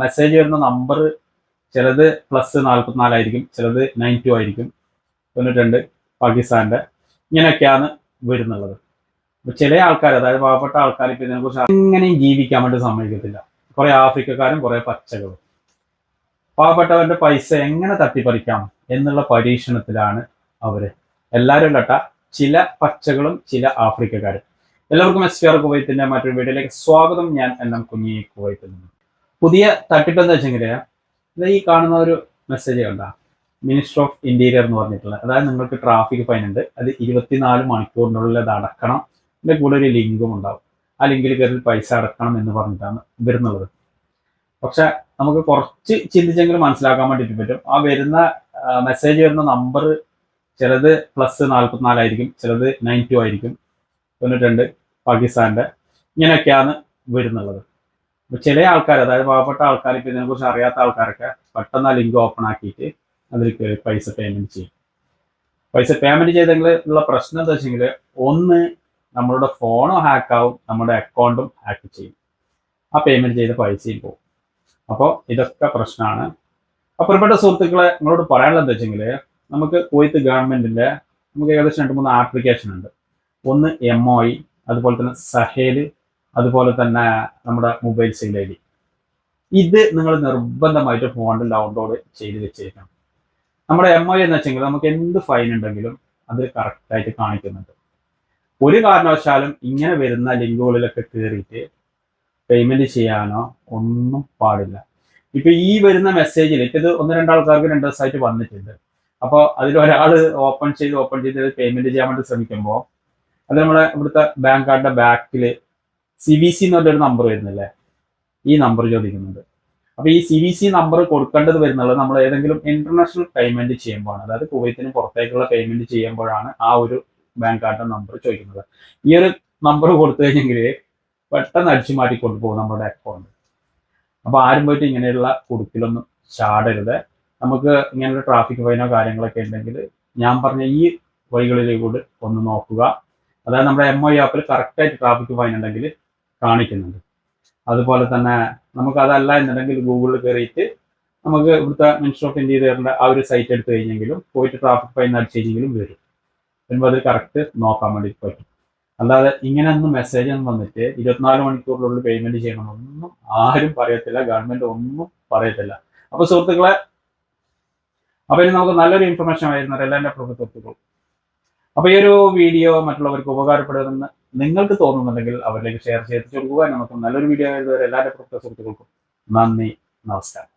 Message വരുന്ന number ചിലത് +44 ആയിരിക്കും, ചിലത് 92 ആയിരിക്കും, 92 പാകിസ്ഥാന്റെ, ഇങ്ങനെയൊക്കെയാണ് വരുന്നുള്ളത്. അപ്പൊ ചില ആൾക്കാർ, അതായത് പാവപ്പെട്ട ആൾക്കാർ ഇപ്പൊ ഇതിനെക്കുറിച്ച് എങ്ങനെയും ജീവിക്കാൻ വേണ്ടി സമ്മതിക്കത്തില്ല. കുറെ ആഫ്രിക്കക്കാരും കുറെ പച്ചകളും. പാവപ്പെട്ടവന്റെ പൈസ എങ്ങനെ തട്ടിപ്പറിക്കാം എന്നുള്ള പരീക്ഷണത്തിലാണ് അവര്. എല്ലാവരും അല്ലട്ട, ചില പച്ചകളും ചില ആഫ്രിക്കക്കാരും. എല്ലാവർക്കും SPR കുവൈത്തിന്റെ മറ്റൊരു വീഡിയോയിലേക്ക് സ്വാഗതം. ഞാൻ NM കുഞ്ഞി, കുവൈത്തിൽ നിന്ന്. പുതിയ തട്ടിപ്പ് എന്താ വെച്ചെങ്കിൽ, ഇത് ഈ കാണുന്ന ഒരു മെസ്സേജ് കണ്ട, മിനിസ്റ്റർ ഓഫ് ഇന്റീരിയർ എന്ന് പറഞ്ഞിട്ടുള്ള, അതായത് നിങ്ങൾക്ക് ട്രാഫിക് ഫൈൻ ഉണ്ട്, അത് 24 മണിക്കൂറിനുള്ളിൽ അത് അടക്കണം, ഇതിന്റെ കൂടെ ഒരു ലിങ്കും ഉണ്ടാവും, ആ ലിങ്കിൽ കയറി പൈസ അടക്കണം എന്ന് പറഞ്ഞിട്ടാണ് വരുന്നുള്ളത്. പക്ഷെ നമുക്ക് കുറച്ച് ചിന്തിച്ചെങ്കിലും മനസ്സിലാക്കാൻ വേണ്ടിയിട്ട് പറ്റും. ആ വരുന്ന മെസ്സേജ് വരുന്ന നമ്പർ ചിലത് +44 ആയിരിക്കും, ചിലത് 92 ആയിരിക്കും, 92 പാകിസ്ഥാന്റെ, ഇങ്ങനെയൊക്കെയാണ് വരുന്നുള്ളത്. അപ്പൊ ചില ആൾക്കാർ, അതായത് പാവപ്പെട്ട ആൾക്കാർ, ഇപ്പൊ ഇതിനെക്കുറിച്ച് അറിയാത്ത ആൾക്കാരൊക്കെ പെട്ടെന്ന് ആ ലിങ്ക് ഓപ്പൺ ആക്കിയിട്ട് അതിൽ കയറി പൈസ പേയ്മെന്റ് ചെയ്യും. പൈസ പേയ്മെന്റ് ചെയ്തെങ്കിൽ ഉള്ള പ്രശ്നം എന്താ വെച്ചെങ്കിൽ, ഒന്ന് നമ്മളുടെ ഫോണും ഹാക്കാവും, നമ്മുടെ അക്കൗണ്ടും ഹാക്ക് ചെയ്യും, ആ പേയ്മെന്റ് ചെയ്ത പൈസയും പോകും. അപ്പോൾ ഇതൊക്കെ പ്രശ്നമാണ്. അപ്പോൾ പ്രിയപ്പെട്ട സുഹൃത്തുക്കളെ, നിങ്ങളോട് പറയാനുള്ളത് എന്താ വെച്ചെങ്കിൽ, നമുക്ക് കുവൈത്ത് ഗവൺമെന്റിന്റെ നമുക്ക് ഏകദേശം 2-3 ആപ്ലിക്കേഷൻ ഉണ്ട്. ഒന്ന് MOI, അതുപോലെ തന്നെ സഹേൽ, അതുപോലെ തന്നെ നമ്മുടെ മൊബൈൽ സെയിൽ ID. ഇത് നിങ്ങൾ നിർബന്ധമായിട്ട് ഫോണിൽ ഡൗൺലോഡ് ചെയ്ത് വെച്ചേക്കണം. നമ്മുടെ MOI എന്ന് വെച്ചെങ്കിൽ നമുക്ക് എന്ത് ഫൈൻ ഉണ്ടെങ്കിലും അത് കറക്റ്റായിട്ട് കാണിക്കുന്നുണ്ട്. ഒരു കാരണവശാലും ഇങ്ങനെ വരുന്ന ലിങ്കുകളിലൊക്കെ കയറിയിട്ട് പേയ്മെന്റ് ചെയ്യാനോ ഒന്നും പാടില്ല. ഇപ്പൊ ഈ വരുന്ന മെസ്സേജിൽ ഇത് 1-2 ആൾക്കാർക്ക് 2 ദിവസമായിട്ട് വന്നിട്ടുണ്ട്. അപ്പോൾ അതിലൊരാൾ ഓപ്പൺ ചെയ്ത് പേയ്മെന്റ് ചെയ്യാൻ വേണ്ടി ശ്രമിക്കുമ്പോൾ അത് നമ്മളെ ഇവിടുത്തെ ബാങ്ക് കാർഡിന്റെ ബാക്കിൽ CVC എന്ന് പറഞ്ഞൊരു നമ്പർ വരുന്നില്ലേ, ഈ നമ്പർ ചോദിക്കുന്നുണ്ട്. അപ്പൊ ഈ CVC നമ്പർ കൊടുക്കേണ്ടത് വരുന്നുള്ളത് നമ്മൾ ഏതെങ്കിലും ഇന്റർനാഷണൽ പേയ്മെന്റ് ചെയ്യുമ്പോഴാണ്, അതായത് കുവൈത്തിന് പുറത്തേക്കുള്ള പേയ്മെന്റ് ചെയ്യുമ്പോഴാണ് ആ ഒരു ബാങ്ക് കാർഡിന്റെ നമ്പർ ചോദിക്കുന്നത്. ഈ ഒരു നമ്പർ കൊടുത്തു കഴിഞ്ഞെങ്കിൽ പെട്ടെന്ന് അടിച്ചു മാറ്റി കൊണ്ടുപോകും നമ്മുടെ അക്കൗണ്ട്. അപ്പൊ ആരും പോയിട്ട് ഇങ്ങനെയുള്ള കുടുക്കിലൊന്നും ചാടരുത്. നമുക്ക് ഇങ്ങനെയുള്ള ട്രാഫിക് ഫൈനോ കാര്യങ്ങളൊക്കെ ഉണ്ടെങ്കിൽ ഞാൻ പറഞ്ഞ ഈ വഴികളിലൂടെ ഒന്ന് നോക്കുക. അതായത് നമ്മുടെ MOI ആപ്പിൽ കറക്റ്റായിട്ട് ട്രാഫിക് ഫൈൻ ഉണ്ടെങ്കിൽ കാണിക്കുന്നുണ്ട്. അതുപോലെ തന്നെ നമുക്ക് അതല്ല എന്നുണ്ടെങ്കിൽ ഗൂഗിളിൽ കയറിയിട്ട് നമുക്ക് ഇവിടുത്തെ മിനിസ്റ്റർ ഓഫ് ഇന്റീരിയറിന്റെ ആ ഒരു സൈറ്റ് എടുത്തു കഴിഞ്ഞെങ്കിലും പോയിട്ട് ട്രാഫിക് ഫൈൻ അടിച്ചു കഴിഞ്ഞെങ്കിലും വരും. വരുമ്പോൾ അത് കറക്റ്റ് നോക്കാൻ വേണ്ടി പറ്റും. അല്ലാതെ ഇങ്ങനെയൊന്നും മെസ്സേജ് ഒന്നും വന്നിട്ട് 24 മണിക്കൂറിനുള്ളിൽ പേയ്മെന്റ് ചെയ്യണമെന്നൊന്നും ആരും പറയത്തില്ല, ഗവൺമെന്റ് ഒന്നും പറയത്തില്ല. അപ്പൊ സുഹൃത്തുക്കളെ, അപ്പൊ ഇനി നമുക്ക് നല്ലൊരു ഇൻഫർമേഷൻ ആയിരുന്നത് എല്ലാ എൻ്റെ സുഹൃത്തുക്കളും. അപ്പൊ ഈ ഒരു വീഡിയോ മറ്റുള്ളവർക്ക് ഉപകാരപ്പെടുമെന്ന് നിങ്ങൾക്ക് തോന്നുന്നുണ്ടെങ്കിൽ അവരിലേക്ക് ഷെയർ ചെയ്ത് കൊടുക്കുക. നമുക്ക് നല്ലൊരു വീഡിയോ ആയതുവരെ എല്ലാ എൻ്റെ സുഹൃത്തുക്കൾക്കും നന്ദി, നമസ്കാരം.